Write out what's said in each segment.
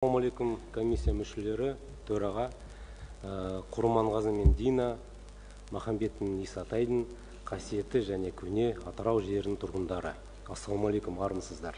Ассалаумалейкум, комиссия мүшелері, төраға, Құрманғазы мен Дина, Махамбеттің Исатайдың қасиетті және көне Атырау жерінің тұрғындары. Ассалаумалейкум, армысыздар.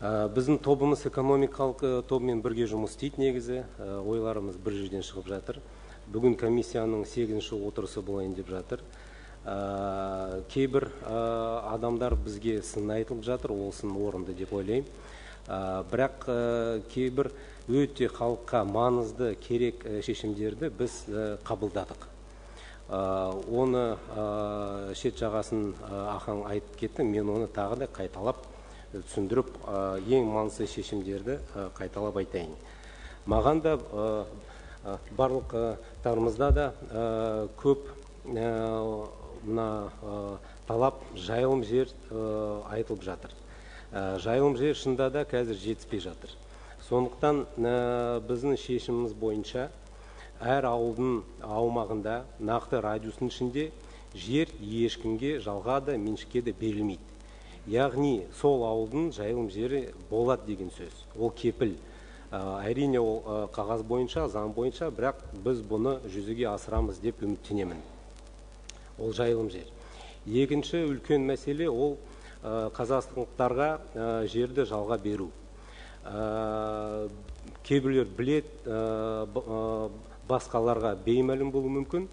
Біздің тобымыз экономикалық тобымен бірге жұмыс істейді негізі, ойларымыз бір жерден шығып жатыр. Бүгін комиссияның 8-ші отырысы болайын деп жатыр. Кейбір адамдар бізге сын айтылып жатыр, ол сын орынды деп ойлаймын. Бірақ кейбір өте халыққа маңызды керек шешімдерді біз қабылдадық. Оны шет жағасын ақаң айтып кетті, мен оны тағы да қайталап түсіндіріп, ең маңызды шешімдерді қайталап айтайын. Маған да барлықтарымызда да көп талап жайылым жер айтылып жатыр. Жайылым жер шында да қазір жетіспей жатыр. Сондықтан біздің шешіміміз бойынша әр ауылдың аумағында нақты радиустың ішінде жер ешкімге жалға да меншікке де берілмейді. Яғни сол ауылдың жайылым жері болады деген сөз. Ол кепіл. Әрине ол қағаз бойынша, заң бойынша, бірақ біз бұны жүзеге асырамыз деп үміттенемін. Ол жайылым жер. Екінші үлкен мәселе ол қазақстандықтарға жерді жалға беру. Кейбіреулер білет, басқаларға беймәлім болуы мүмкін.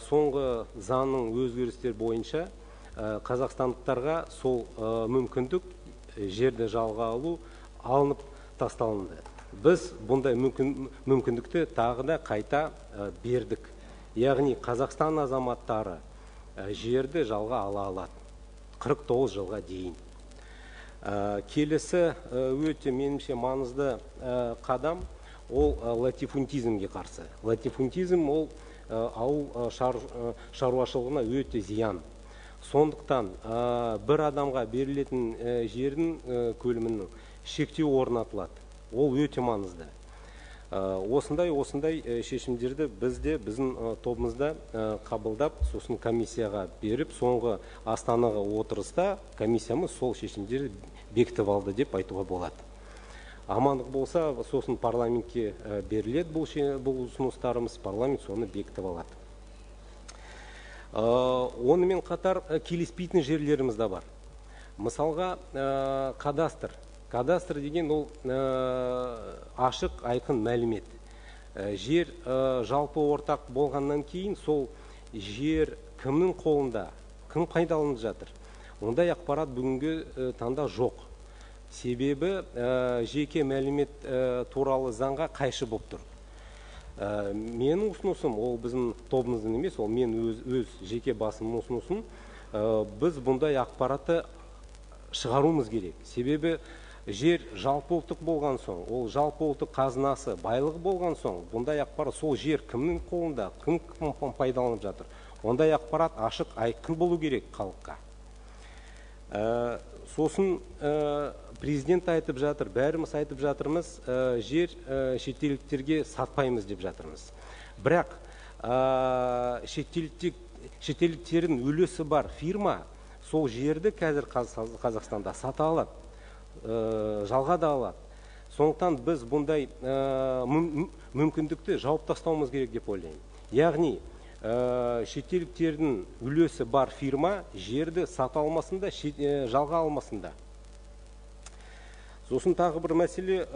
Соңғы заңның өзгерістер бойынша қазақстандықтарға сол мүмкіндік жерді жалға алу алынып тасталынды. Біз бұндай мүмкіндікті тағы да қайта бердік. Яғни Қазақстан азаматтары жерді жалға ала алады. 49 жылға дейін. Келесі өте меніңше маңызды қадам ол латифунтизмге қарсы. Латифунтизм ол ауыл шаруашылығына өте зиян. Сондықтан бір адамға берілетін жердің көлемінің шектеу орнатылады. Ол өте маңызды. Осындай шешімдерді біздің тобымызда қабылдап, сосын комиссияға беріп, соңғы Астанаға отырыста комиссиямыз сол шешімдерді бекітіп алды деп айтуға болады. Амандық болса, сосын парламентке беріледі бұл ұсыныстарымыз, парламент соны бекітіп алады. Онымен қатар келіспейтін жерлеріміз де бар. Мысалға, кадастр. Кадастр деген ол ашық, айқын мәлімет. Жер жалпы ортақ болғаннан кейін сол жер кімнің қолында, кім пайдаланып жатыр. Ондай ақпарат бүгінгі таңда жоқ. Себебі жеке мәлімет туралы заңға қайшы болып тұр. Менің ұсынысым, ол біздің тобымыздың емес, ол мен өз жеке басымның ұсынысым, біз бұндай ақпаратты шығаруымыз керек. Себебі жер жалпы ұлттық болған соң, ол жалпы ұлттық қазынасы байлығы болған соң, бұндай ақпарат сол жер кімнің қолында, кім пайдаланып жатыр. Ондай ақпарат ашық, айқын болу керек халыққа. Сосын президент айтып жатыр, бәріміз айтып жатырмыз, жер шетелдіктерге сатпаймыз деп жатырмыз. Бірақ шетелдіктердің үлесі бар фирма сол жерді қазір Қазақстанда сата алады. Жалға да алады. Сондықтан біз бұндай мүмкіндікті жауып тастауымыз керек деп ойлаймын. Яғни, шетелдіктердің үлесі бар фирма жерді сата алмасында, жалға алмасында. Сосын тағы бір мәселе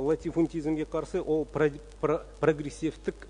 латифунтизмге қарсы, ол прогрессивтік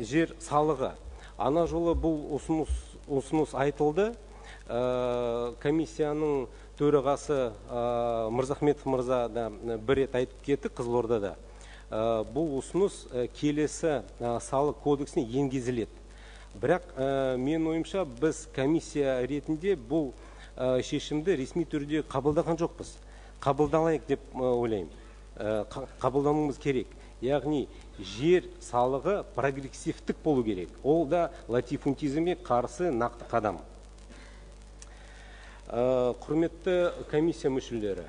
жер салығы. Ана жолы бұл ұсыныс айтылды. Комиссияның төрағасы Мырзахметов мырза да бір рет айтып кетті Қызылордада. Бұл ұсыныс келесі салық кодексіне енгізіледі. Бірақ мен ойымша біз комиссия ретінде бұл шешімді ресми түрде қабылдаған жоқпыз. Қабылдалайық деп ойлаймын. Қабылдануымыз керек. Яғни жер салығы прогрессивтік болу керек. Ол да латифунтизмге қарсы нақты қадам. Құрметті комиссия мүшелері,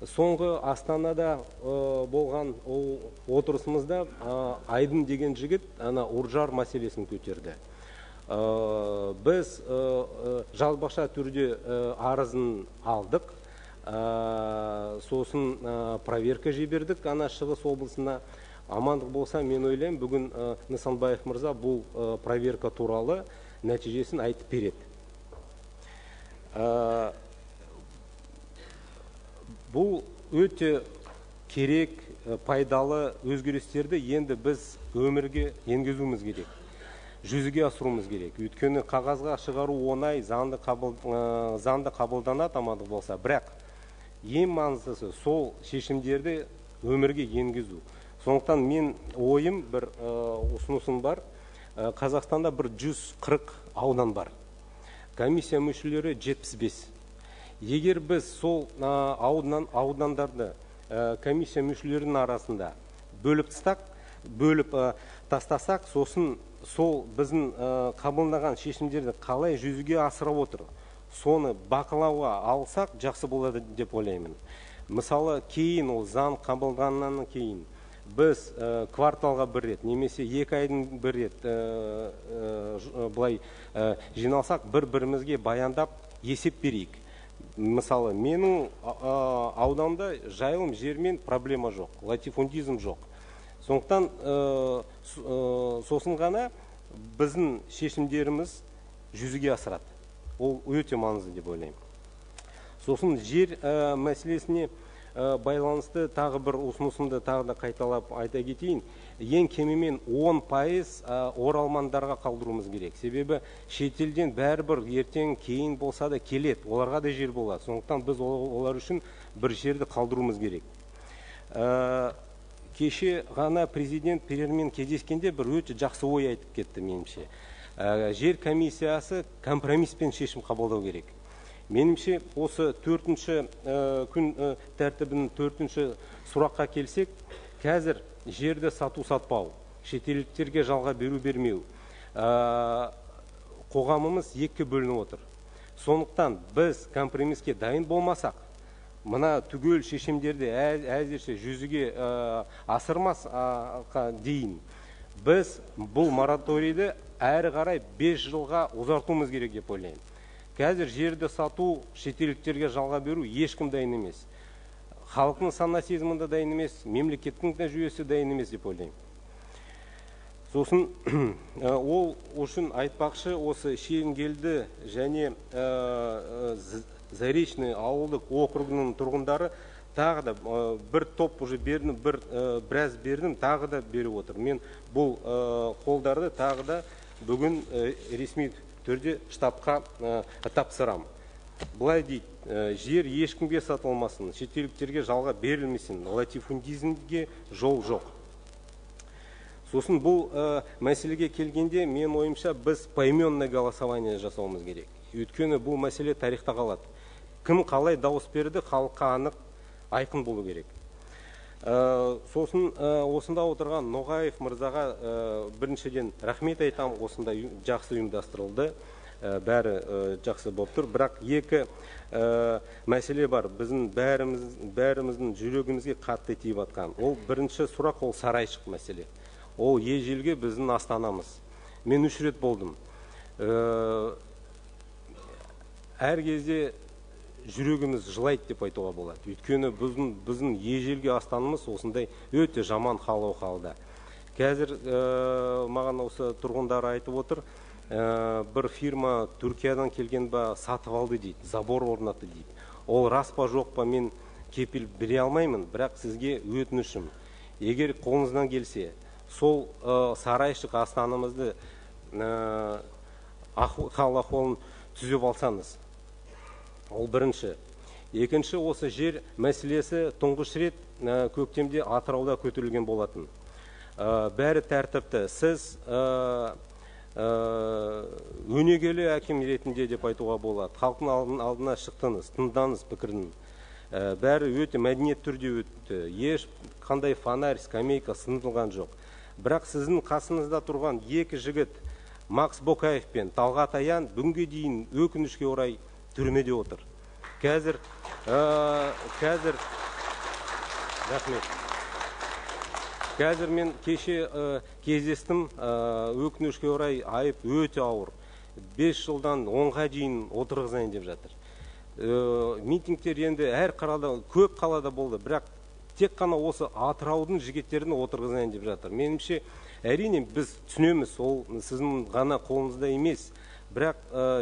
соңғы Астанада болған отырысымызда Айдын деген жігіт Уржар мәселесін көтерді. Біз жалбаша түрде арызын алдық. сосын проверка жібердік ана Шығыс облысына. Амандық болса, мен ойлаймын, бүгін Нысанбаев мырза бұл проверка туралы нәтижесін айтып береді. Бұл өте керек, пайдалы өзгерістерді енді біз өмірге енгізуіміз керек, жүзеге асыруымыз керек. Өйткені қағазға шығару оңай, заңды қабылданады, амандық болса. Бірақ ең маңыздысы сол шешімдерді өмірге енгізу. Сондықтан мен ойым бір ұсынысым бар. Қазақстанда бір 140 аудан бар. Комиссия мүшелері 75. Егер біз сол аудандарды комиссия мүшелерінің арасында бөліп тастасақ, сосын сол біздің қабылдаған шешімдерді қалай жүзеге асырып отыр, соны бақылауға алсақ жақсы болады деп ойлаймын. Мысалы, кейін ол заң қабылданғаннан кейін біз кварталға бір рет, немесе 2 айдың бір рет былай жиналсақ, бір-бірімізге баяндап есеп берейік. Мысалы, менің ауданда жайылым жермен проблема жоқ, латифундизм жоқ. Сондықтан сосын ғана біздің шешімдеріміз жүзеге асырады. Ол өте маңызды деп ойлаймын. Сосын жер мәселесіне байланысты тағы бір ұсынысымды тағы да қайталап айта кетейін. Ең кемімен 10% оралмандарға қалдыруымыз керек. Себебі шетелден бәрібір ертең кейін болса да келеді, оларға да жер болады. Сондықтан біз олар үшін бір жерді қалдыруымыз керек. Кеше ғана президент премьермен кездескенде бір өте жақсы ой айтып кетті меніңше. Жер комиссиясы компромиспен шешім қабылдау керек. Меніңше осы 4-ші күн тәртібінің 4-ші сұраққа келсек, қазір жерді сату-сатпау, шетелдіктерге жалға беру-бермеу, қоғамымыз екіге бөлініп отыр. Сондықтан біз компромиске дайын болмасақ, мына түгел шешімдерді әзірше жүзеге асырмасқа дейін біз бұл мораторийді әрі қарай 5 жылға ұзартуымыз керек деп ойлаймын. Қазір жерді сату, шетелдіктерге жалға беру ешкім дайын емес. Халықтың сана-сезімінде дайын емес, мемлекеттің жүйесі дайын емес деп ойлаймын. Сосын ол үшін айтпақшы, осы Шенгелді және Заречный ауылдық округінің тұрғындары тағы да бір топ уже бердім, біраз бердім, тағы да беріп отыр. Мен бұл қолдарды тағы да бүгін ресми түрде штабқа тапсырам. Бұлай дейді, жер ешкімге сатылмасын, шетелдіктерге жалға берілмесін, латифундизмге жол жоқ. Сосын бұл мәселеге келгенде, мен ойымша, біз поименное голосование жасауымыз керек. Өйткені бұл мәселе тарихта қалады. Кім қалай дауыс берді, халыққа анық, айқын болу керек. Сосын осында отырған Ноғаев мырзаға біріншіден рахмет айтам, осында жақсы ұйымдастырылды, бәрі жақсы болып тұр. Бірақ екі мәселе бар, біздің бәріміздің жүрегімізге қатты тиіп атқан. Ол бірінші сұрақ, ол Сарайшық мәселе. Ол ежелгі біздің астанамыз. Мен 3 рет болдым. Әр кезде жүрегіміз жылайды деп айтуға болады. Өйткені біздің ежелгі астанымыз осындай өте жаман халда. Қазір маған осы тұрғындар айтып отыр, бір фирма Түркиядан келген ба сатып алды дейді, забор орнатты дейді. Ол рас па жоқ па мен кепіл бере алмаймын, бірақ сізге өтінішім. Егер қолыңыздан келсе, сол Сарайшық астанамызды хал-ахуалын түзеп алсаңыз, ол бірінші. Екінші, осы жер мәселесі тұңғыш рет көктемде Атырауда көтерілген болатын. Бәрі тәртіпті. Сіз өнегелі әкім ретінде деп айтуға болады. Халықтың алдына шықтыңыз, тыңдаңыз пікірін. Бәрі өте мәдениет түрде өтті. Еш қандай фонарь, скамейка сынылған жоқ. Бірақ сіздің қасыңызда тұрған екі жігіт, Макс Бокаев пен Талғат Аян, бүгінге дейін өкінішке орай түрмеде отыр. Қазір мен кеше кездестім, өкінішке орай айып өте ауыр. 5 жылдан 10-ға дейін отырғызайын деп жатыр. митингтер енді әр қалада, көп қалада болды, бірақ тек қана осы Атыраудың жігіттерін отырғызайын деп жатыр. Меніңше, әрине біз түсінеміз, ол сіздің ғана қолыңызда емес, бірақ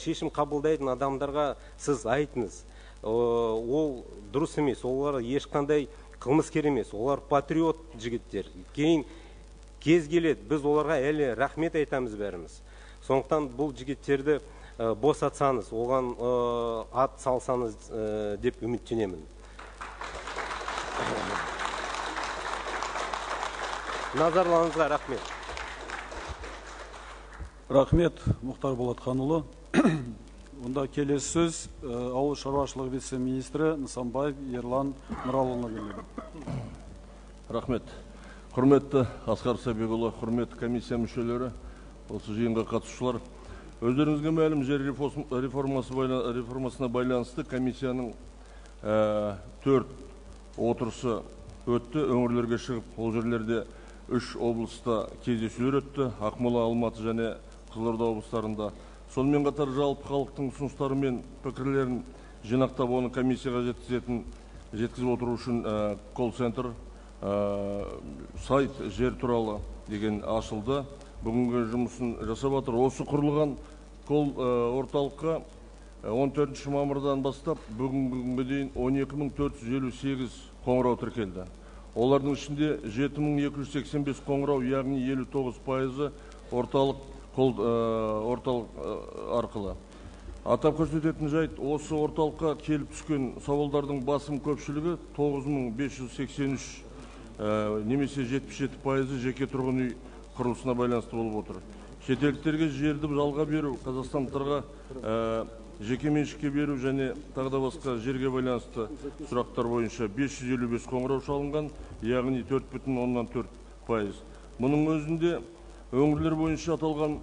шешім қабылдайтын адамдарға сіз айтыңыз. Ол дұрыс емес, олар ешқандай қылмыскер емес, олар патриот жігіттер. Кейін кез келеді, біз оларға әлі рахмет айтамыз бәріміз. Сондықтан бұл жігіттерді босатсаңыз, оған ат салсаңыз деп үміттенемін. Назарларыңызға рахмет. Рахмет, Мұхтар Болатханұлы. Онда келесі сөз ауыл шаруашылығы вице-министрі Нысанбаев Ерлан Нұралыұлына беріледі. Рахмет. Құрметті Асқар Сәбекұлы, құрметті комиссия мүшелері, осы жиынға қатысушылар. Өздеріңізге мәлім, жер реформасына байланысты комиссияның 4 отырысы өтті. Өңірлерге шығып, ол жерлерде 3 облыста кездесулер өтті. Ақмола, Алматы және Қызылорда облыстарында. Сонымен қатар жалпы халықтың ұсыныстары мен пікірлерін жинақтап, оны комиссияға жеткізіп отыру үшін колл-центр сайт жер туралы деген ашылды. Бүгінгі жұмысын жасап жатыр. Осы құрылған орталыққа 14 мамырдан бастап бүгінгі дейін 12.458 қоңырау тіркелді. Олардың ішінде 7.285 қоңырау, яғни 59% орталық арқылы. Атап көрсететін жайт, осы орталыққа келіп түскен сауалдардың басым көпшілігі 9.583 немесе 77% жеке тұрғын үй құрылысына байланысты болып отыр. Шетелдіктерге жерді жалға беру, қазақстандықтарға жеке меншікке беру және тағда басқа жерге байланысты сұрақтар бойынша 555 қоңырау шалынған, яғни 4,4%. Мұның өзінде өңірлер бойынша аталған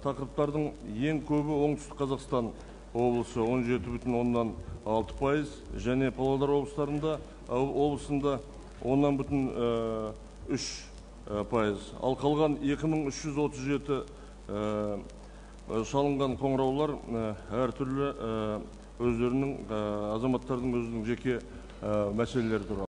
тақырыптардың ең көбі оңтүстік Қазақстан облысы 17,6% және Павлодар облысында 10,3%. Ал қалған 2337 шалынған қоңыраулар әртүрлі өздерінің азаматтардың өзінің жеке мәселелері туралы.